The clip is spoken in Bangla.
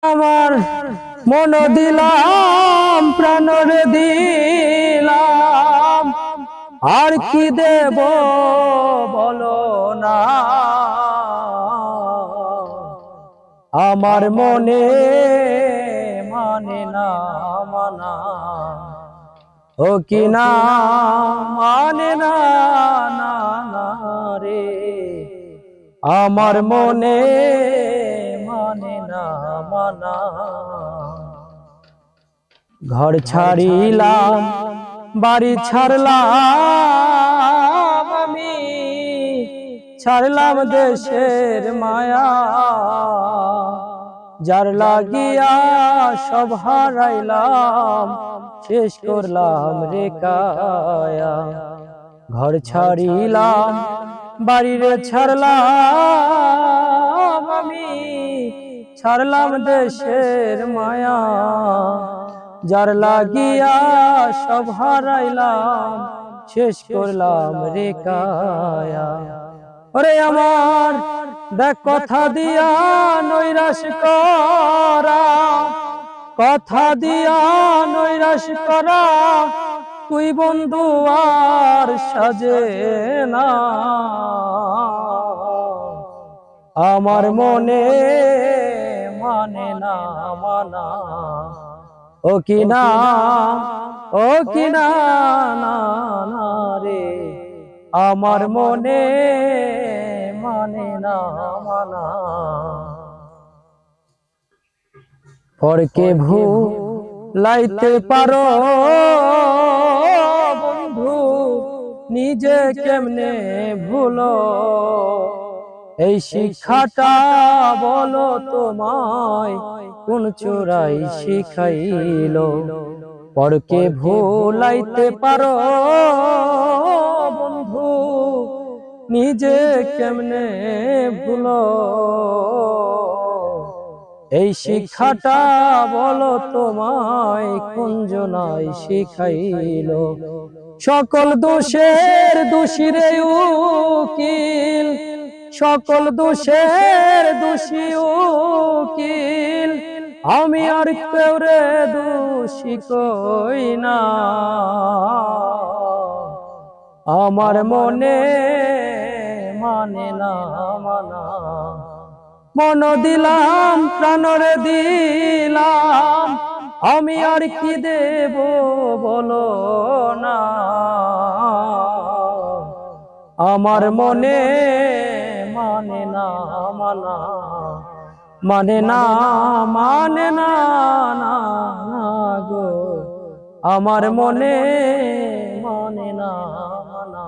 আমার মন দিলাম প্রাণরে দিলাম, আর কি দেব বলো না। আমার মনে মানে না মানা, ও কি না মানে না না না রে। আমার মনে মানে না মানা। ঘর ছাড়িলাম বাড়ি ছাড়লাম আমি, ছাড়লাম দেশের মায়া। যার লাগিয়া সব হারাইলাম, শেষ করলাম রে কায়া। ঘর ছাড়িলাম বাড়িরে ছাড়লাম আমি, ছাড়লাম দেশের মায়া। যার লাগিয়া সব হারাইলাম, শেষ করলাম রে কায়া। ওরে আমার দেখ কথা দিয়া নৈরাশ করা, কথা দিয়া নৈরাশ করা, তুই বন্ধু আর সাজে না। আমার মনে মানে না মানা, ও কি না ও কি না না না রে। আমার মনে মানে না মানা। পরকে ভুলাইতে পারো বন্ধু, নিজে কেমনে ভুলো। এই শিক্ষাটা বলো তোমায় কোন চোরাই শিখাইলো। পরকে ভুলাইতে পারো বন্ধু, নিজে কেমনে ভুলো। এই শিক্ষাটা বলো তোমায় কোন জনাই শিখাইলো। সকল দোষের দোষীরে উকিল, সকল দোষের দোষী উকিল, আমি আর কেউ রে দোষী কই না। আমার মনে মানে না মানা, মন দিলাম প্রাণরে দিলাম, আমি আর কি দেব বলো না। আমার মনে মানে না মানা, মানে না মানে না না না গো। আমার মনে মানে না মানা।